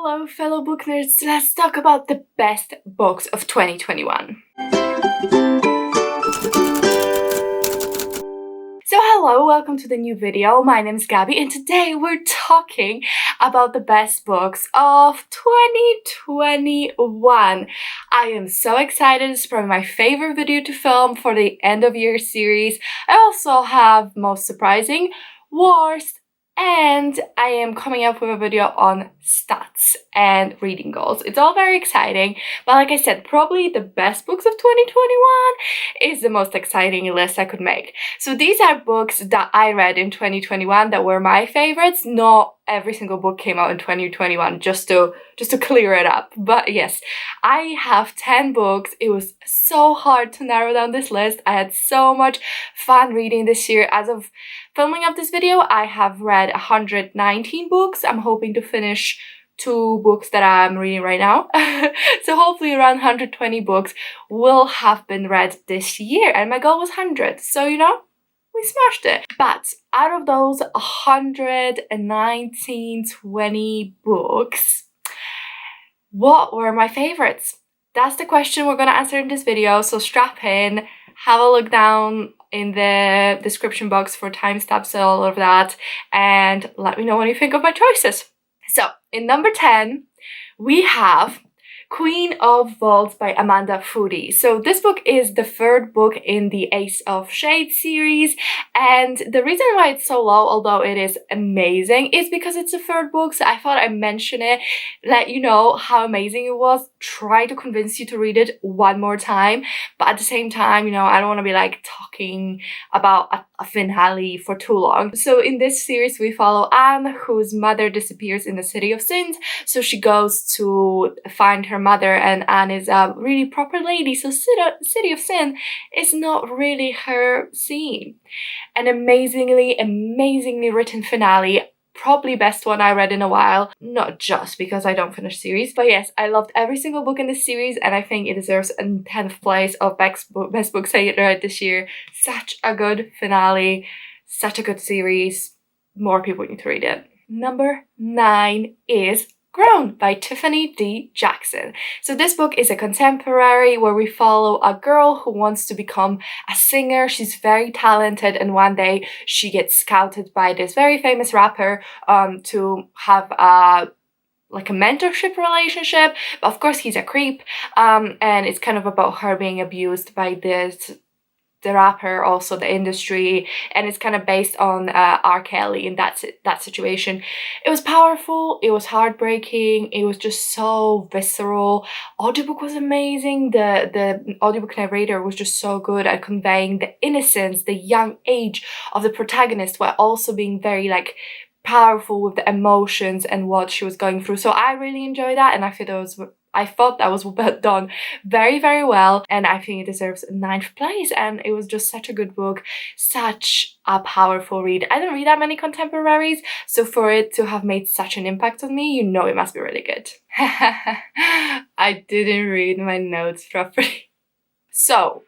Hello fellow book nerds, let's talk about the best books of 2021. So hello, welcome to the new video. My name is Gabby and today we're talking about the best books of 2021. I am so excited. It's probably my favorite video to film for the end of year series. I also have most surprising, worst, and I am coming up with a video on stats and reading goals. It's all very exciting, but like I said, probably the best books of 2021 is the most exciting list I could make. So these are books that I read in 2021 that were my favorites. Not every single book came out in 2021, just to clear it up. But yes, I have 10 books. It was so hard to narrow down this list. I had so much fun reading this year. As of filming of this video, I have read 119 books. I'm hoping to finish 2 books that I'm reading right now. So hopefully around 120 books will have been read this year, and my goal was 100. So you know, we smashed it. But out of those 20 books, what were my favorites? That's the question we're going to answer in this video. So strap in, have a look down in the description box for timestamps and all of that, and let me know what you think of my choices. So in number 10, we have Queen of Vaults by Amanda Foody. So this book is the 3rd book in the Ace of Shades series, and the reason why it's so low, although it is amazing, is because it's the 3rd book. So I thought I'd mention it, let you know how amazing it was, try to convince you to read it one more time, but at the same time, you know, I don't want to be like talking about a finale for too long. So in this series we follow Anne, whose mother disappears in the City of Sins. So she goes to find her mother, and Anne is a really proper lady, so City of Sin is not really her scene. An amazingly written finale, probably best one I read in a while, not just because I don't finish series, but yes, I loved every single book in this series, and I think it deserves a 10th place of best books I read this year. Such a good finale, such a good series, more people need to read it. Number 9 is Grown by Tiffany D. Jackson. So this book is a contemporary where we follow a girl who wants to become a singer. She's very talented, and one day she gets scouted by this very famous rapper to have a mentorship relationship, but of course he's a creep, and it's kind of about her being abused by the rapper, also the industry, and it's kind of based on R. Kelly in that situation. It was powerful, it was heartbreaking, it was just so visceral. Audiobook was amazing. The audiobook narrator was just so good at conveying the innocence, the young age of the protagonist, while also being very powerful with the emotions and what she was going through. So I really enjoyed that, and I thought that was done very, very well, and I think it deserves a 9th place. And it was just such a good book, such a powerful read. I don't read that many contemporaries, so for it to have made such an impact on me, you know it must be really good. I didn't read my notes properly. So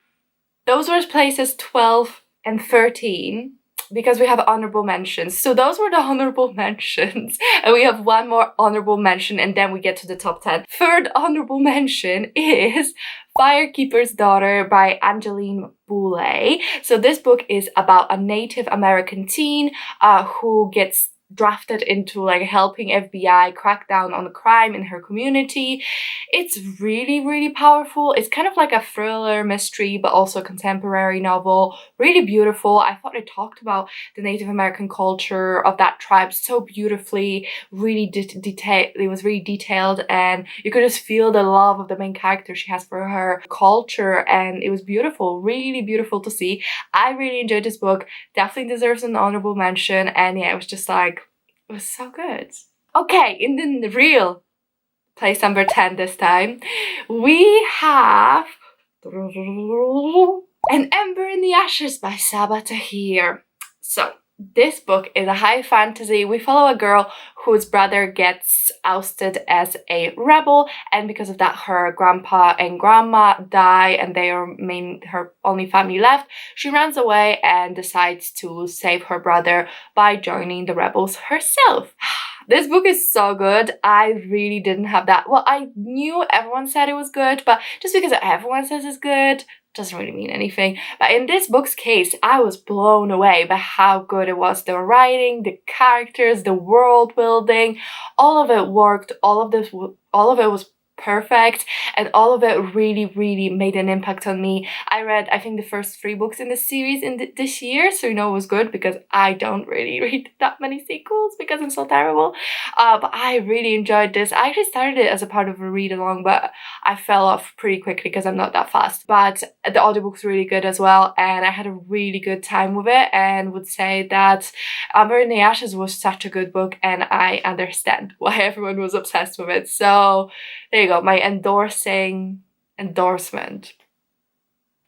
those were places 12 and 13. Because we have honorable mentions. So those were the honorable mentions. And we have one more honorable mention, and then we get to the top 10. 3rd honorable mention is Firekeeper's Daughter by Angeline Boulay. So this book is about a Native American teen who gets drafted into helping FBI crack down on the crime in her community. It's really, really powerful. It's kind of like a thriller mystery, but also a contemporary novel. Really beautiful. I thought it talked about the Native American culture of that tribe so beautifully. Really detailed. It was really detailed, and you could just feel the love of the main character she has for her culture, and it was beautiful. Really beautiful to see. I really enjoyed this book. Definitely deserves an honorable mention, and yeah, it was just it was so good. Okay, in the real place number 10 this time, we have An Ember in the Ashes by Sabaa Tahir. So this book is a high fantasy. We follow a girl whose brother gets ousted as a rebel, and because of that her grandpa and grandma die and they are her only family left. She runs away and decides to save her brother by joining the rebels herself. This book is so good. I really didn't have that. Well, I knew everyone said it was good, but just because everyone says it's good doesn't really mean anything. But in this book's case, I was blown away by how good it was. The writing, the characters, the world building, all of it worked. All of it was perfect, and all of it really made an impact on me. I read, I think, the first 3 books in the series in this year, so you know it was good, because I don't really read that many sequels because I'm so terrible. But I really enjoyed this. I actually started it as a part of a read along, but I fell off pretty quickly because I'm not that fast. But the audiobook's really good as well, and I had a really good time with it, and would say that Amber in the Ashes was such a good book, and I understand why everyone was obsessed with it. So there you go, my endorsement.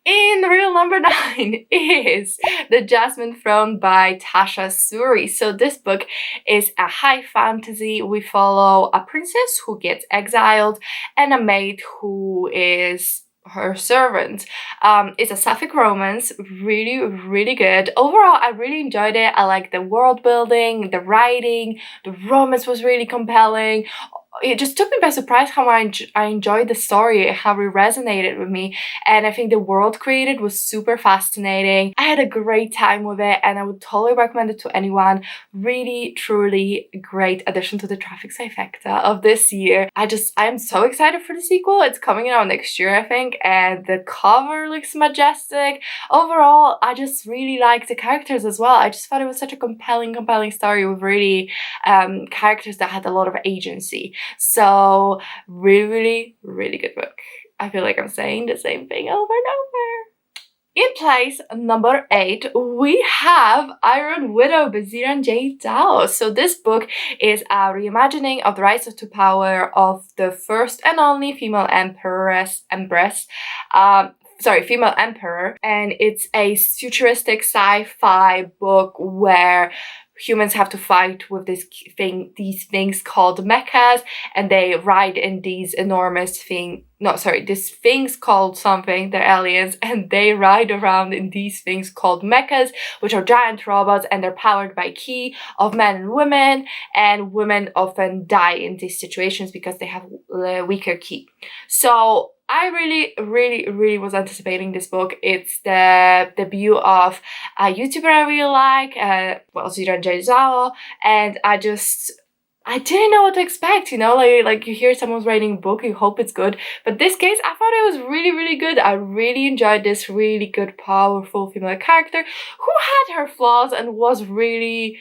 In real number 9 is The Jasmine Throne by Tasha Suri. So this book is a high fantasy. We follow a princess who gets exiled and a maid who is her servant. It's a sapphic romance, really good. Overall, I really enjoyed it. I like the world building, the writing, the romance was really compelling. It just took me by surprise how I enjoyed the story, how it resonated with me, and I think the world created was super fascinating. I had a great time with it, and I would totally recommend it to anyone. Really, truly great addition to the traffic trifecta of this year. I am so excited for the sequel. It's coming out next year, I think, and the cover looks majestic. Overall, I just really like the characters as well. I just thought it was such a compelling story with really characters that had a lot of agency. So really good book. I feel like I'm saying the same thing over and over. In place number 8, we have Iron Widow by Zhao. So this book is a reimagining of the rise to power of the first and only female empress, female emperor, and it's a futuristic sci-fi book where humans have to fight with these things called mechas, and they ride in these enormous these things called something, they're aliens, and they ride around in these things called mechas, which are giant robots, and they're powered by ki of men and women often die in these situations because they have weaker ki. So I really was anticipating this book. It's the debut of a YouTuber I really like, Zhao, and I didn't know what to expect, you know, like you hear someone's writing a book, you hope it's good, but this case, I thought it was really good. I really enjoyed this really good, powerful female character who had her flaws and was really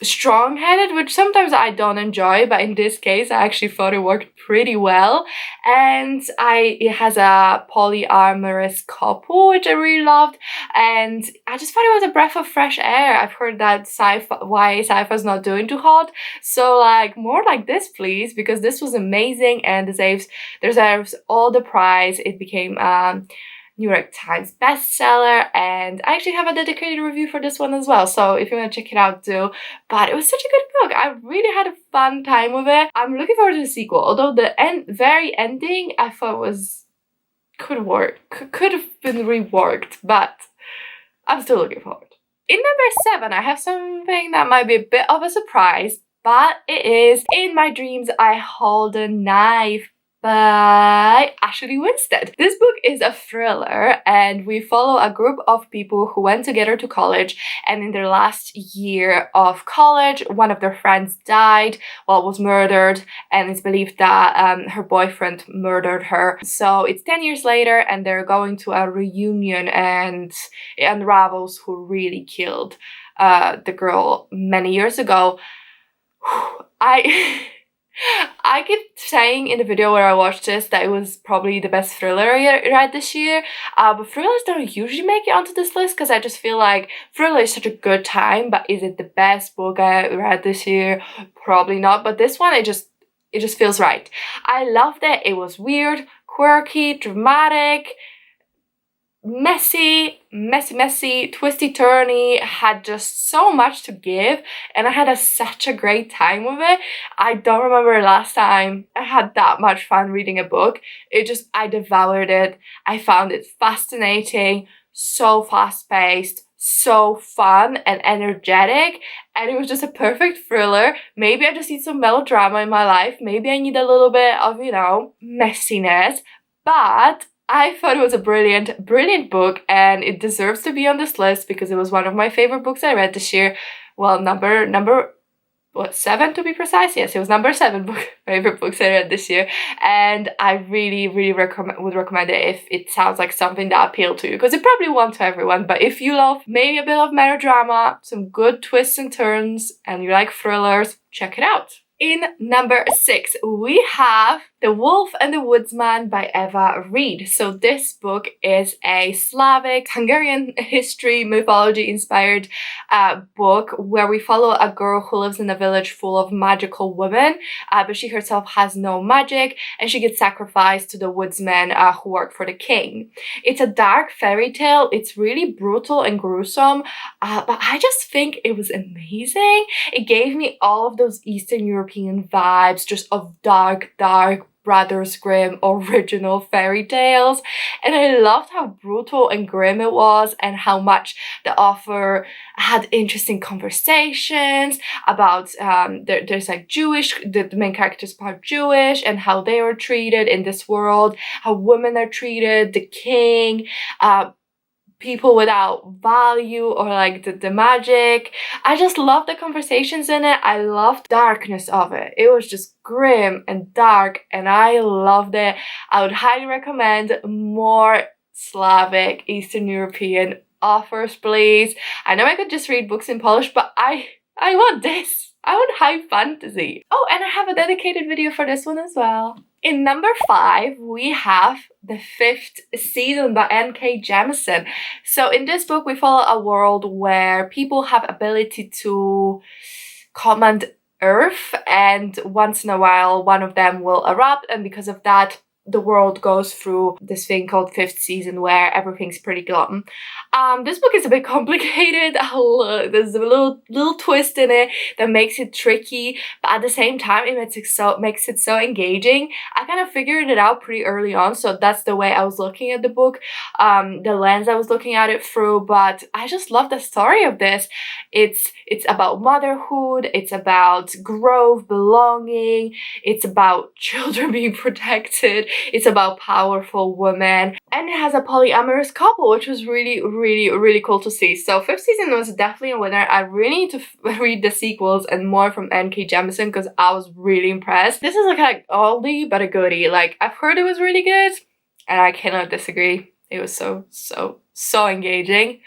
strong-headed, which sometimes I don't enjoy, but in this case I actually thought it worked pretty well. And it has a polyamorous couple, which I really loved, and I just thought it was a breath of fresh air. I've heard that sci-fi is not doing too hot, so like more like this please, because this was amazing and deserves all the praise. It became New York Times bestseller, and I actually have a dedicated review for this one as well, so if you want to check it out, do. But it was such a good book. I really had a fun time with it. I'm looking forward to the sequel, although the very ending I thought could have been reworked, but I'm still looking forward. In number 7, I have something that might be a bit of a surprise, but it is In My Dreams I Hold a Knife by Ashley Winstead. This book is a thriller, and we follow a group of people who went together to college, and in their last year of college, one of their friends was murdered, and it's believed that her boyfriend murdered her. So it's 10 years later, and they're going to a reunion, and it unravels who really killed the girl many years ago. I keep saying in the video where I watched this that it was probably the best thriller I read this year, but thrillers don't usually make it onto this list because I just feel like thriller is such a good time, but is it the best book I read this year? Probably not, but this one, it just feels right. I loved it. It was weird, quirky, dramatic, messy, twisty-turny, had just so much to give, and I had such a great time with it. I don't remember last time I had that much fun reading a book. I devoured it. I found it fascinating, so fast-paced, so fun and energetic, and it was just a perfect thriller. Maybe I just need some melodrama in my life. Maybe I need a little bit of, you know, messiness. But I thought it was a brilliant, brilliant book, and it deserves to be on this list because it was one of my favorite books I read this year. Well, number what, 7 to be precise? Yes, it was number 7 book, favorite books I read this year, and I really, really would recommend it if it sounds like something that appealed to you, because it probably won't to everyone, but if you love maybe a bit of melodrama, some good twists and turns, and you like thrillers, check it out. In number 6, we have The Wolf and the Woodsman by Eva Reid. So this book is a Slavic, Hungarian history, mythology-inspired book where we follow a girl who lives in a village full of magical women, but she herself has no magic, and she gets sacrificed to the woodsmen who work for the king. It's a dark fairy tale. It's really brutal and gruesome, but I just think it was amazing. It gave me all of those Eastern European vibes, just of dark Brothers Grimm original fairy tales, and I loved how brutal and grim it was, and how much the author had interesting conversations about there's like Jewish, the main character's part Jewish, and how they were treated in this world, how women are treated, the king, people without value, or like the magic. I just love the conversations in it. I loved the darkness of it. It was just grim and dark, and I loved it. I would highly recommend more Slavic, Eastern European authors, please. I know I could just read books in Polish, but I want this. I want high fantasy. Oh, and I have a dedicated video for this one as well. In number 5, we have the 5th season by N.K. Jemisin. So in this book, we follow a world where people have ability to command Earth, and once in a while, one of them will erupt, and because of that, the world goes through this thing called 5th season where everything's pretty glum. This book is a bit complicated. There's a little twist in it that makes it tricky, but at the same time, it makes it so engaging. I kind of figured it out pretty early on, so that's the way I was looking at the book, the lens I was looking at it through. But I just love the story of this. It's about motherhood. It's about growth, belonging. It's about children being protected. It's about powerful women, and it has a polyamorous couple, which was really, really, really cool to see. So 5th season was definitely a winner. I really need to read the sequels and more from N.K. Jemisin because I was really impressed. This is like an oldie but a goodie. Like, I've heard it was really good, and I cannot disagree. It was so engaging,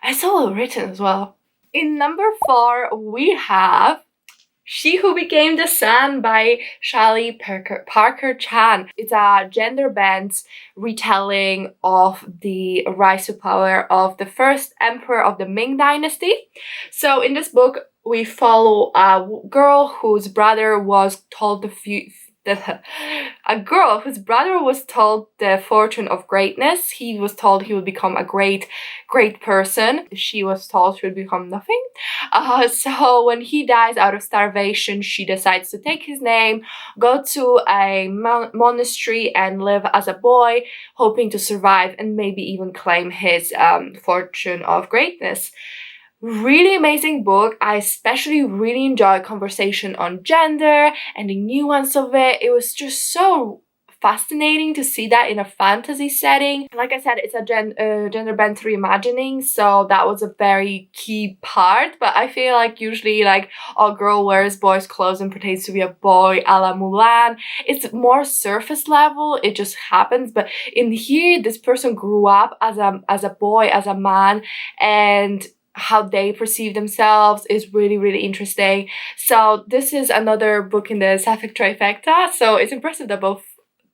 and so well written as well. In number 4, we have She Who Became the Sun by Shelley Parker Chan. It's a gender-bent retelling of the rise to power of the first emperor of the Ming Dynasty. So in this book, we follow a girl whose brother was told a girl whose brother was told the fortune of greatness. He was told he would become a great person. She was told she would become nothing. So when he dies out of starvation, she decides to take his name, go to a monastery and live as a boy, hoping to survive and maybe even claim his fortune of greatness. Really amazing book. I especially really enjoyed conversation on gender and the nuance of it. It was just so fascinating to see that in a fantasy setting. Like I said, it's a gender-bent reimagining, so that was a very key part. But I feel like usually like a girl wears boys' clothes and pretends to be a boy a la Mulan. It's more surface level, it just happens. But in here, this person grew up as a boy, as a man, and how they perceive themselves is really, really interesting. So this is another book in the Sapphic trifecta, so it's impressive that both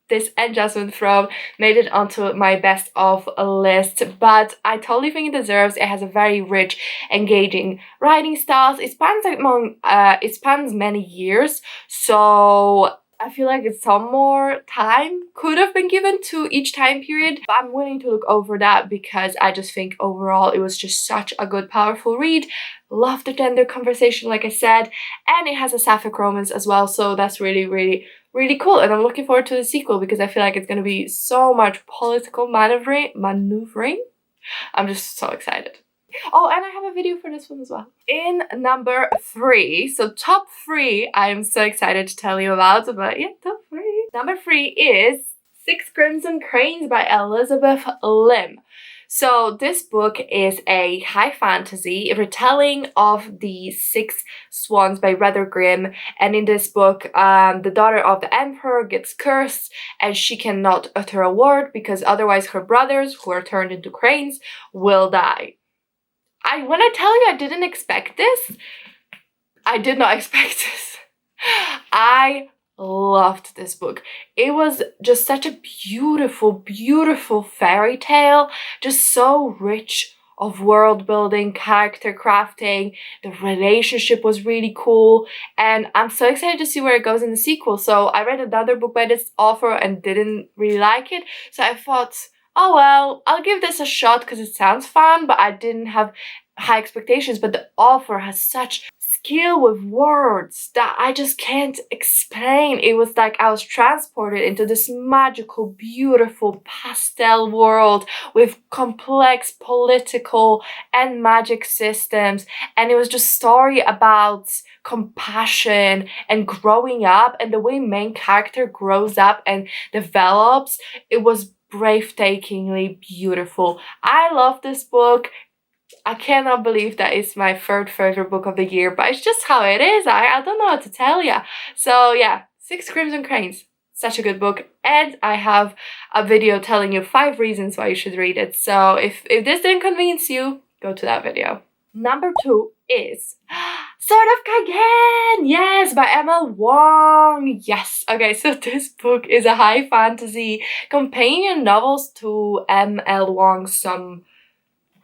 this and Jasmine Throne made it onto my best of list, but I totally think it deserves. It has a very rich, engaging writing styles. It spans many years, so I feel like some more time could have been given to each time period, but I'm willing to look over that because I just think overall it was just such a good, powerful read. Love the gender conversation, like I said, and it has a sapphic romance as well, so that's really, really, really cool. And I'm looking forward to the sequel because I feel like it's going to be so much political maneuvering. I'm just so excited. Oh, and I have a video for this one as well. In number 3, so top 3, I'm so excited to tell you about, but yeah, top 3. Number 3 is Six Crimson Cranes by Elizabeth Lim. So this book is a high fantasy retelling of the Six Swans by Rather Grimm, and in this book the daughter of the emperor gets cursed and she cannot utter a word because otherwise her brothers, who are turned into cranes, will die. When I tell you I didn't expect this, I did not expect this. I loved this book. It was just such a beautiful, beautiful fairy tale, just so rich of world building, character crafting. The relationship was really cool, and I'm so excited to see where it goes in the sequel. So I read another book by this author and didn't really like it, so I thought, oh well, I'll give this a shot because it sounds fun, but I didn't have high expectations. But the author has such skill with words that I just can't explain. It was like I was transported into this magical, beautiful pastel world with complex political and magic systems, and it was just a story about compassion and growing up, and the way main character grows up and develops. It was breathtakingly beautiful. I love this book. I cannot believe that it's my 3rd favorite book of the year, but it's just how it is. I don't know what to tell you. So yeah, Six Crimson Cranes, such a good book, and I have a video telling you 5 reasons why you should read it. So if this didn't convince you, go to that video. Number 2 is Sword of Kaigen! Yes, by Wang. Yes. Okay, so this book is a high fantasy companion novels to Wang's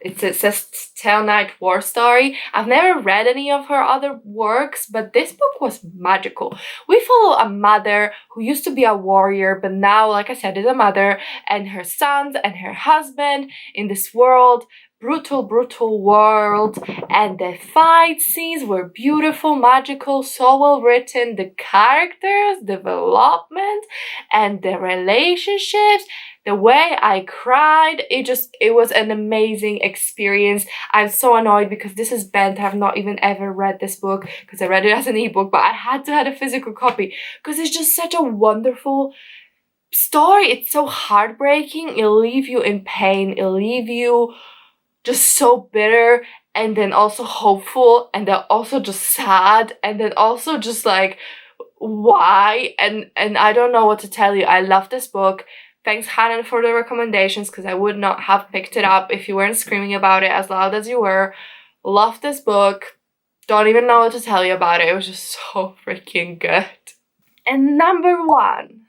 it says Tale Night War Story. I've never read any of her other works, but this book was magical. We follow a mother who used to be a warrior, but now, like I said, is a mother, and her sons and her husband in this world. Brutal world, and the fight scenes were beautiful, magical, so well written. The characters, development, and the relationships, the way I cried, it was an amazing experience. I'm so annoyed because this is banned. I have not even ever read this book because I read it as an ebook, but I had to have a physical copy because it's just such a wonderful story. It's so heartbreaking. It'll leave you in pain. It'll leave you just so bitter, and then also hopeful, and then also just sad, and then also just like, why? And I don't know what to tell you. I love this book. Thanks, Hannah, for the recommendations, because I would not have picked it up if you weren't screaming about it as loud as you were. Love this book. Don't even know what to tell you about it. It was just so freaking good. And number 1.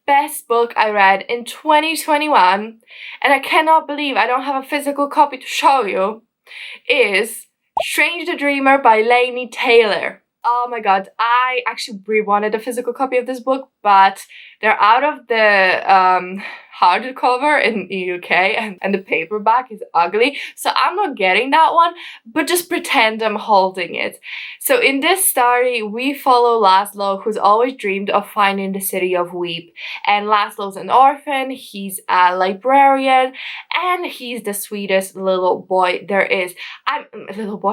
Best book I read in 2021, and I cannot believe I don't have a physical copy to show you, is Strange the Dreamer by Laini Taylor. Oh my god, I actually really wanted a physical copy of this book, but they're out of the hardcover in the UK, and the paperback is ugly, so I'm not getting that one, but just pretend I'm holding it. So in this story, we follow Laszlo, who's always dreamed of finding the city of Weep. And Laszlo's an orphan, he's a librarian, and he's the sweetest little boy there is.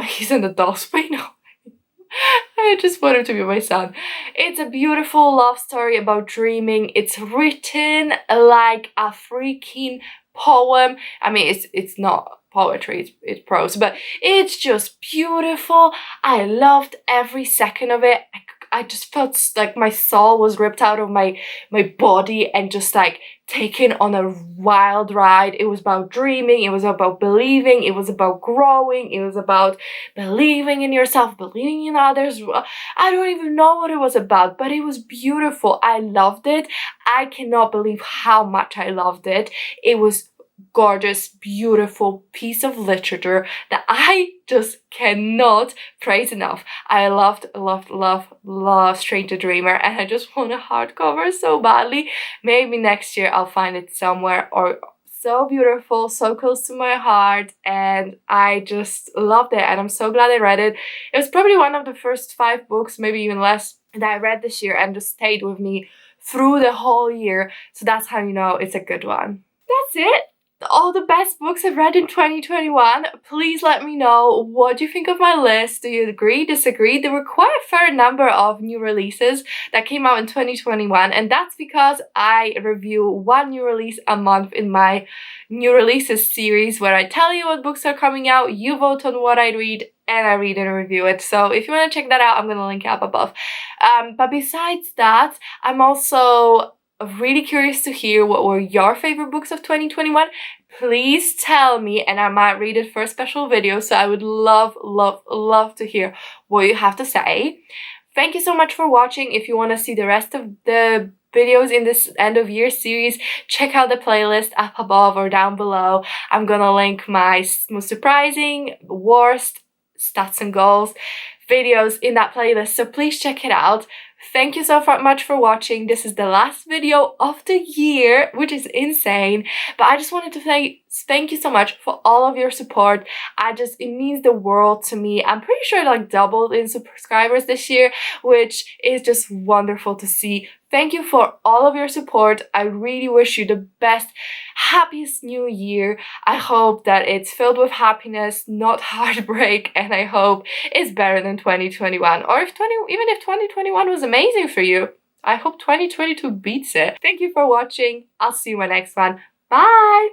He's an adult, but no. I just want him to be my son. It's a beautiful love story about dreaming. It's written like a freaking poem. I mean, it's not poetry, it's prose, but it's just beautiful. I loved every second of it. I just felt like my soul was ripped out of my body and just like taken on a wild ride. It was about dreaming, it was about believing, it was about growing, it was about believing in yourself, believing in others. I don't even know what it was about, but it was beautiful. I loved it. I cannot believe how much I loved it. It was gorgeous, beautiful piece of literature that I just cannot praise enough. I loved Strange the Dreamer, and I just want a hardcover so badly. Maybe next year I'll find it somewhere. Or so beautiful, so close to my heart, and I just loved it, and I'm so glad I read it. It was probably one of the first 5 books, maybe even less, that I read this year and just stayed with me through the whole year, so that's how you know it's a good one. That's it. all the best books I've read in 2021. Please let me know, what do you think of my list? Do you agree, disagree? There were quite a fair number of new releases that came out in 2021, and that's because I review one new release a month in my new releases series, where I tell you what books are coming out, you vote on what I read, and I read and review it. So if you want to check that out, I'm going to link it up above. But besides that, I'm also really curious to hear what were your favorite books of 2021. Please tell me, and I might read it for a special video, so I would love to hear what you have to say. Thank you so much for watching. If you want to see the rest of the videos in this end of year series, check out the playlist up above or down below. I'm gonna link my most surprising, worst, stats and goals videos in that playlist, so please check it out. Thank you so much for watching. This is the last video of the year, which is insane, but I just wanted to say thank you so much for all of your support. It means the world to me. I'm pretty sure it like doubled in subscribers this year, which is just wonderful to see. Thank you for all of your support. I really wish you the best, happiest new year. I hope that it's filled with happiness, not heartbreak, and I hope it's better than 2021. Or even if 2021 was amazing for you, I hope 2022 beats it. Thank you for watching. I'll see you in my next one. Bye!